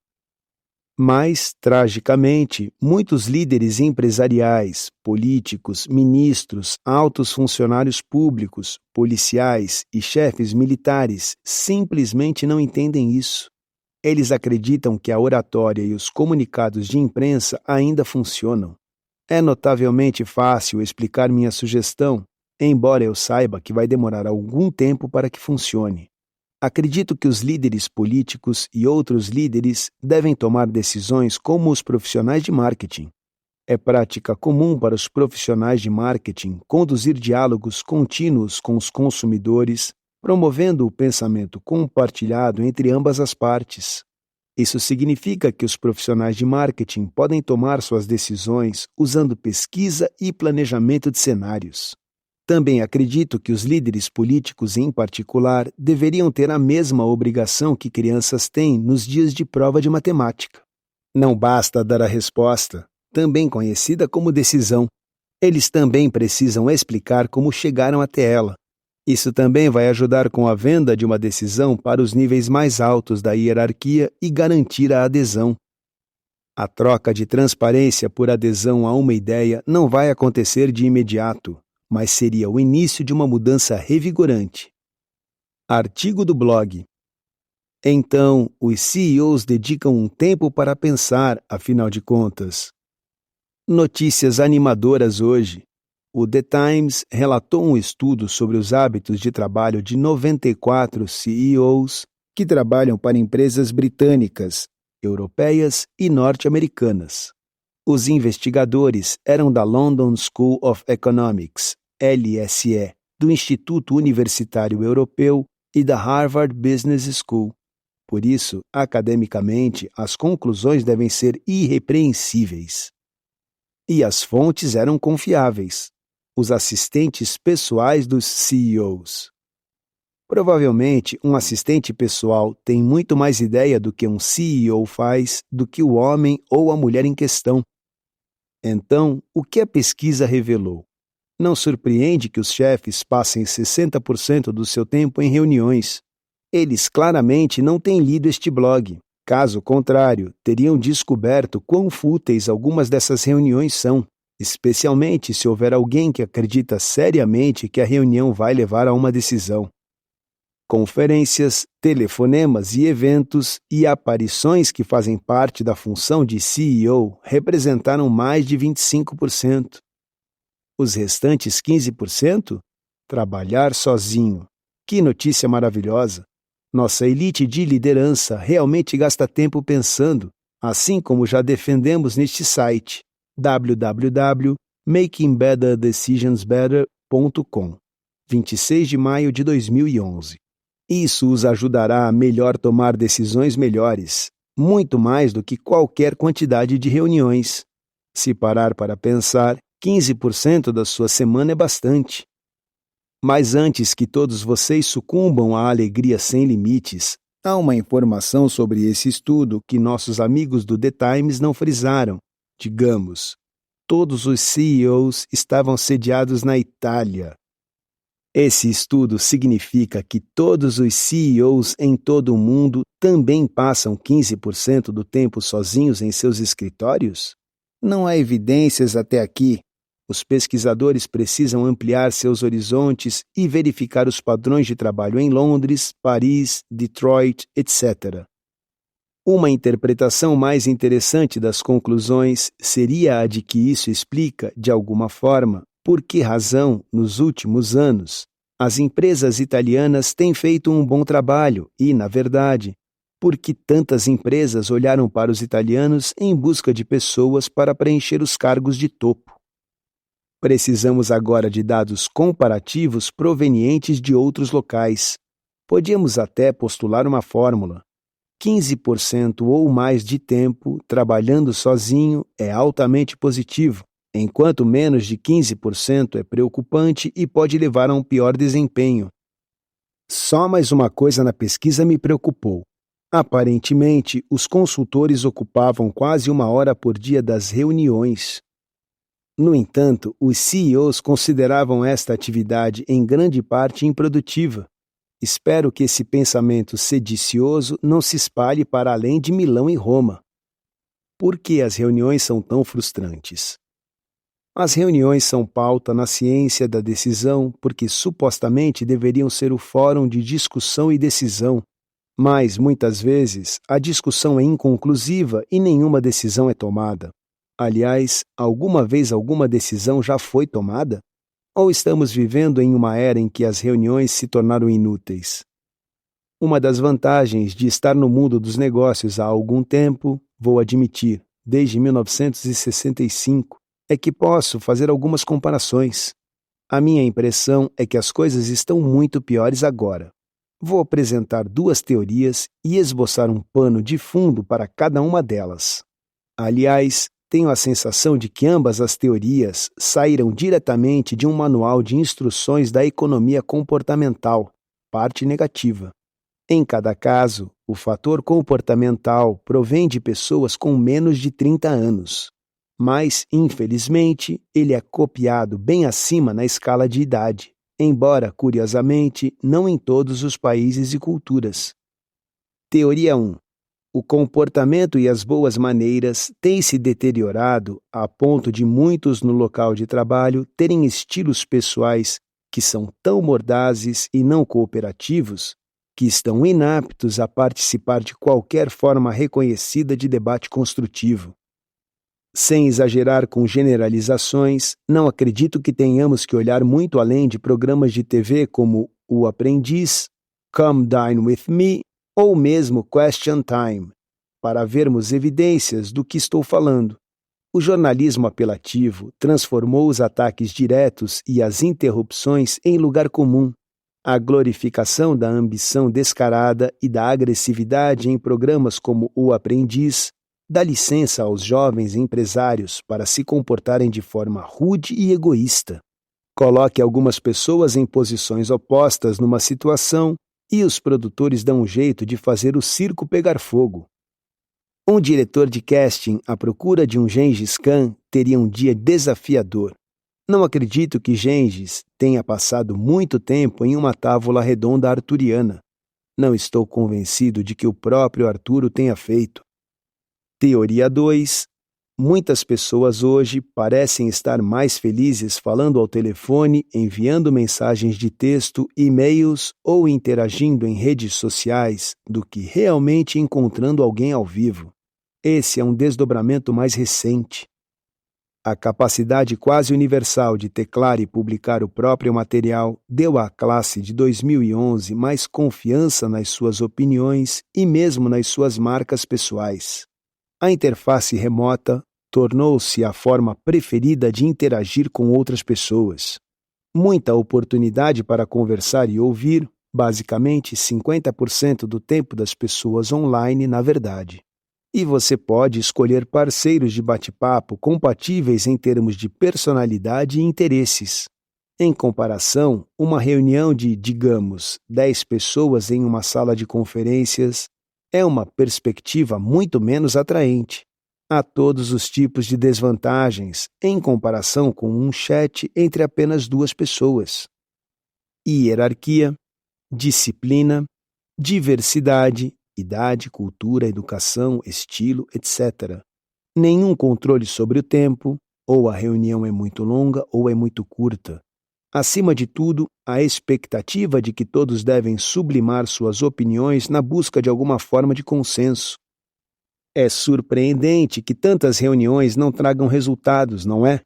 Mas, tragicamente, muitos líderes empresariais, políticos, ministros, altos funcionários públicos, policiais e chefes militares simplesmente não entendem isso. Eles acreditam que a oratória e os comunicados de imprensa ainda funcionam. É notavelmente fácil explicar minha sugestão, embora eu saiba que vai demorar algum tempo para que funcione. Acredito que os líderes políticos e outros líderes devem tomar decisões como os profissionais de marketing. É prática comum para os profissionais de marketing conduzir diálogos contínuos com os consumidores, promovendo o pensamento compartilhado entre ambas as partes. Isso significa que os profissionais de marketing podem tomar suas decisões usando pesquisa e planejamento de cenários. Também acredito que os líderes políticos, em particular, deveriam ter a mesma obrigação que crianças têm nos dias de prova de matemática. Não basta dar a resposta, também conhecida como decisão. Eles também precisam explicar como chegaram até ela. Isso também vai ajudar com a venda de uma decisão para os níveis mais altos da hierarquia e garantir a adesão. A troca de transparência por adesão a uma ideia não vai acontecer de imediato, mas seria o início de uma mudança revigorante. Artigo do blog. Então, os CEOs dedicam um tempo para pensar, afinal de contas. Notícias animadoras hoje. O The Times relatou um estudo sobre os hábitos de trabalho de 94 CEOs que trabalham para empresas britânicas, europeias e norte-americanas. Os investigadores eram da London School of Economics, LSE, do Instituto Universitário Europeu e da Harvard Business School. Por isso, academicamente, as conclusões devem ser irrepreensíveis. E as fontes eram confiáveis. Os assistentes pessoais dos CEOs. Provavelmente, um assistente pessoal tem muito mais ideia do que um CEO faz do que o homem ou a mulher em questão. Então, o que a pesquisa revelou? Não surpreende que os chefes passem 60% do seu tempo em reuniões. Eles claramente não têm lido este blog. Caso contrário, teriam descoberto quão fúteis algumas dessas reuniões são, especialmente se houver alguém que acredita seriamente que a reunião vai levar a uma decisão. Conferências, telefonemas e eventos e aparições que fazem parte da função de CEO representaram mais de 25%. Os restantes 15%? Trabalhar sozinho. Que notícia maravilhosa! Nossa elite de liderança realmente gasta tempo pensando, assim como já defendemos neste site www.makingbetterDecisionsBetter.com, 26 de maio de 2011. Isso os ajudará a melhor tomar decisões melhores, muito mais do que qualquer quantidade de reuniões. Se parar para pensar, 15% da sua semana é bastante. Mas antes que todos vocês sucumbam à alegria sem limites, há uma informação sobre esse estudo que nossos amigos do The Times não frisaram. Digamos, todos os CEOs estavam sediados na Itália. Esse estudo significa que todos os CEOs em todo o mundo também passam 15% do tempo sozinhos em seus escritórios? Não há evidências até aqui. Os pesquisadores precisam ampliar seus horizontes e verificar os padrões de trabalho em Londres, Paris, Detroit, etc. Uma interpretação mais interessante das conclusões seria a de que isso explica, de alguma forma, Por que razão, nos últimos anos, as empresas italianas têm feito um bom trabalho e, na verdade, por que tantas empresas olharam para os italianos em busca de pessoas para preencher os cargos de topo? Precisamos agora de dados comparativos provenientes de outros locais. Podíamos até postular uma fórmula. 15% ou mais de tempo trabalhando sozinho é altamente positivo, enquanto menos de 15% é preocupante e pode levar a um pior desempenho. Só mais uma coisa na pesquisa me preocupou. Aparentemente, os consultores ocupavam quase 1 hora por dia das reuniões. No entanto, os CEOs consideravam esta atividade em grande parte improdutiva. Espero que esse pensamento sedicioso não se espalhe para além de Milão e Roma. Por que as reuniões são tão frustrantes? As reuniões são pauta na ciência da decisão porque supostamente deveriam ser o fórum de discussão e decisão, mas muitas vezes a discussão é inconclusiva e nenhuma decisão é tomada. Aliás, alguma vez alguma decisão já foi tomada? Ou estamos vivendo em uma era em que as reuniões se tornaram inúteis? Uma das vantagens de estar no mundo dos negócios há algum tempo, vou admitir, desde 1965, é que posso fazer algumas comparações. A minha impressão é que as coisas estão muito piores agora. Vou apresentar 2 teorias e esboçar um pano de fundo para cada uma delas. Aliás, tenho a sensação de que ambas as teorias saíram diretamente de um manual de instruções da economia comportamental, parte negativa. Em cada caso, o fator comportamental provém de pessoas com menos de 30 anos. Mas, infelizmente, ele é copiado bem acima na escala de idade, embora, curiosamente, não em todos os países e culturas. Teoria 1. O comportamento e as boas maneiras têm se deteriorado a ponto de muitos no local de trabalho terem estilos pessoais que são tão mordazes e não cooperativos que estão inaptos a participar de qualquer forma reconhecida de debate construtivo. Sem exagerar com generalizações, não acredito que tenhamos que olhar muito além de programas de TV como O Aprendiz, Come Dine With Me ou mesmo Question Time, para vermos evidências do que estou falando. O jornalismo apelativo transformou os ataques diretos e as interrupções em lugar comum. A glorificação da ambição descarada e da agressividade em programas como O Aprendiz dá licença aos jovens empresários para se comportarem de forma rude e egoísta. Coloque algumas pessoas em posições opostas numa situação e os produtores dão um jeito de fazer o circo pegar fogo. Um diretor de casting à procura de um Gengis Khan teria um dia desafiador. Não acredito que Gengis tenha passado muito tempo em uma távola redonda arturiana. Não estou convencido de que o próprio Arturo tenha feito. Teoria 2. Muitas pessoas hoje parecem estar mais felizes falando ao telefone, enviando mensagens de texto, e-mails ou interagindo em redes sociais do que realmente encontrando alguém ao vivo. Esse é um desdobramento mais recente. A capacidade quase universal de teclar e publicar o próprio material deu à classe de 2011 mais confiança nas suas opiniões e mesmo nas suas marcas pessoais. A interface remota tornou-se a forma preferida de interagir com outras pessoas. Muita oportunidade para conversar e ouvir, basicamente 50% do tempo das pessoas online, na verdade. E você pode escolher parceiros de bate-papo compatíveis em termos de personalidade e interesses. Em comparação, uma reunião de, digamos, 10 pessoas em uma sala de conferências é uma perspectiva muito menos atraente. Há todos os tipos de desvantagens em comparação com um chat entre apenas 2 pessoas. Hierarquia, disciplina, diversidade, idade, cultura, educação, estilo, etc. Nenhum controle sobre o tempo, ou a reunião é muito longa ou é muito curta. Acima de tudo, a expectativa de que todos devem sublimar suas opiniões na busca de alguma forma de consenso. É surpreendente que tantas reuniões não tragam resultados, não é?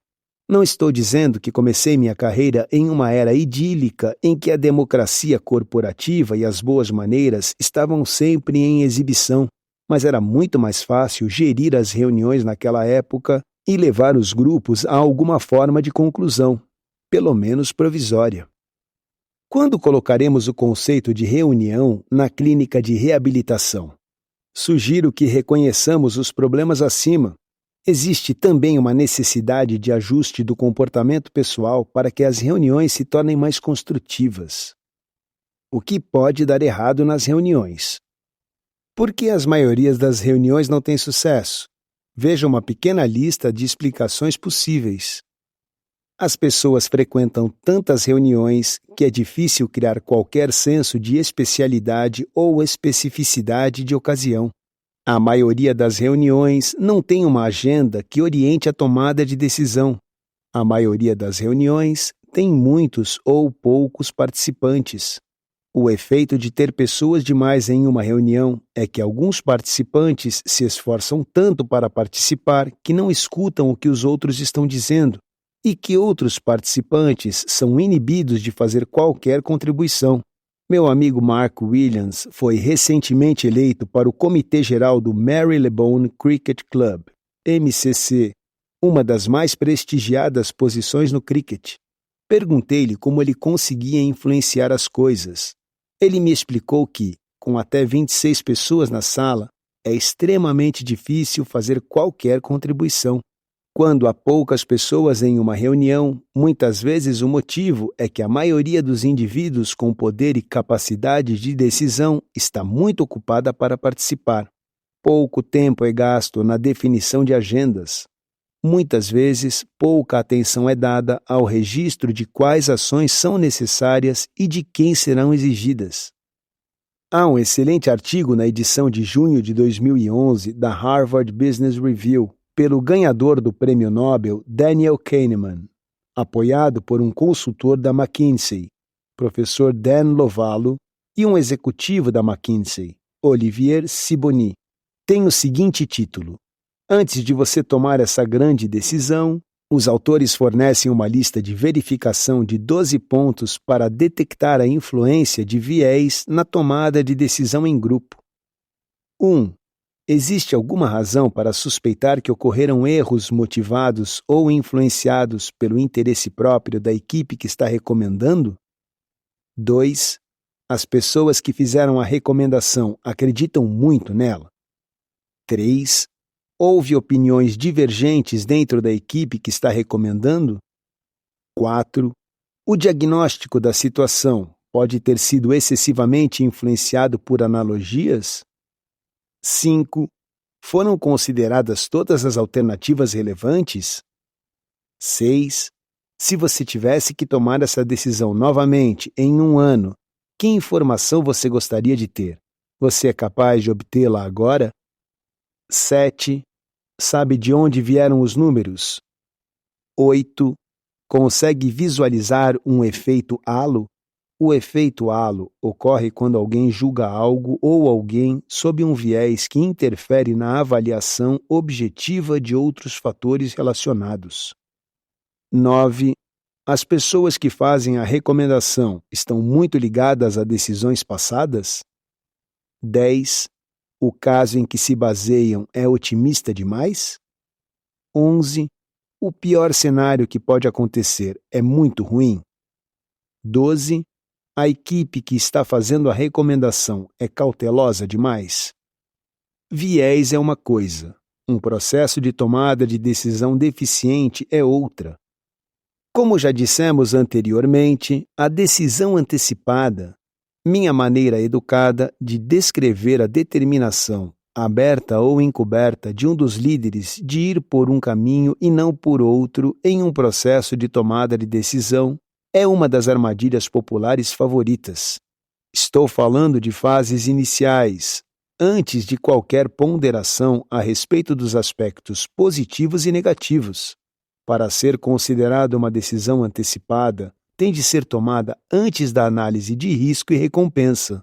Não estou dizendo que comecei minha carreira em uma era idílica em que a democracia corporativa e as boas maneiras estavam sempre em exibição, mas era muito mais fácil gerir as reuniões naquela época e levar os grupos a alguma forma de conclusão, pelo menos provisória. Quando colocaremos o conceito de reunião na clínica de reabilitação? Sugiro que reconheçamos os problemas acima. Existe também uma necessidade de ajuste do comportamento pessoal para que as reuniões se tornem mais construtivas. O que pode dar errado nas reuniões? Por que as maiorias das reuniões não têm sucesso? Veja uma pequena lista de explicações possíveis. As pessoas frequentam tantas reuniões que é difícil criar qualquer senso de especialidade ou especificidade de ocasião. A maioria das reuniões não tem uma agenda que oriente a tomada de decisão. A maioria das reuniões tem muitos ou poucos participantes. O efeito de ter pessoas demais em uma reunião é que alguns participantes se esforçam tanto para participar que não escutam o que os outros estão dizendo, e que outros participantes são inibidos de fazer qualquer contribuição. Meu amigo Mark Williams foi recentemente eleito para o Comitê Geral do Marylebone Cricket Club, MCC, uma das mais prestigiadas posições no cricket. Perguntei-lhe como ele conseguia influenciar as coisas. Ele me explicou que, com até 26 pessoas na sala, é extremamente difícil fazer qualquer contribuição. Quando há poucas pessoas em uma reunião, muitas vezes o motivo é que a maioria dos indivíduos com poder e capacidade de decisão está muito ocupada para participar. Pouco tempo é gasto na definição de agendas. Muitas vezes, pouca atenção é dada ao registro de quais ações são necessárias e de quem serão exigidas. Há um excelente artigo na edição de junho de 2011 da Harvard Business Review, pelo ganhador do Prêmio Nobel Daniel Kahneman, apoiado por um consultor da McKinsey, professor Dan Lovallo, e um executivo da McKinsey, Olivier Sibony. Tem o seguinte título: Antes de você tomar essa grande decisão, os autores fornecem uma lista de verificação de 12 pontos para detectar a influência de viés na tomada de decisão em grupo. 1. Existe alguma razão para suspeitar que ocorreram erros motivados ou influenciados pelo interesse próprio da equipe que está recomendando? 2. As pessoas que fizeram a recomendação acreditam muito nela? 3. Houve opiniões divergentes dentro da equipe que está recomendando? 4. O diagnóstico da situação pode ter sido excessivamente influenciado por analogias? 5. Foram consideradas todas as alternativas relevantes? 6. Se você tivesse que tomar essa decisão novamente em um ano, que informação você gostaria de ter? Você é capaz de obtê-la agora? 7. Sabe de onde vieram os números? 8. Consegue visualizar um efeito halo? O efeito halo ocorre quando alguém julga algo ou alguém sob um viés que interfere na avaliação objetiva de outros fatores relacionados. 9. As pessoas que fazem a recomendação estão muito ligadas a decisões passadas? 10. O caso em que se baseiam é otimista demais? 11. O pior cenário que pode acontecer é muito ruim? 12. A equipe que está fazendo a recomendação é cautelosa demais? Viés é uma coisa, um processo de tomada de decisão deficiente é outra. Como já dissemos anteriormente, a decisão antecipada, minha maneira educada de descrever a determinação, aberta ou encoberta, de um dos líderes de ir por um caminho e não por outro em um processo de tomada de decisão, é uma das armadilhas populares favoritas. Estou falando de fases iniciais, antes de qualquer ponderação a respeito dos aspectos positivos e negativos. Para ser considerada uma decisão antecipada, tem de ser tomada antes da análise de risco e recompensa.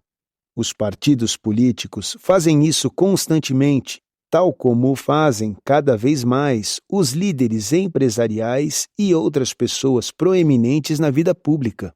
Os partidos políticos fazem isso constantemente, tal como o fazem cada vez mais os líderes empresariais e outras pessoas proeminentes na vida pública.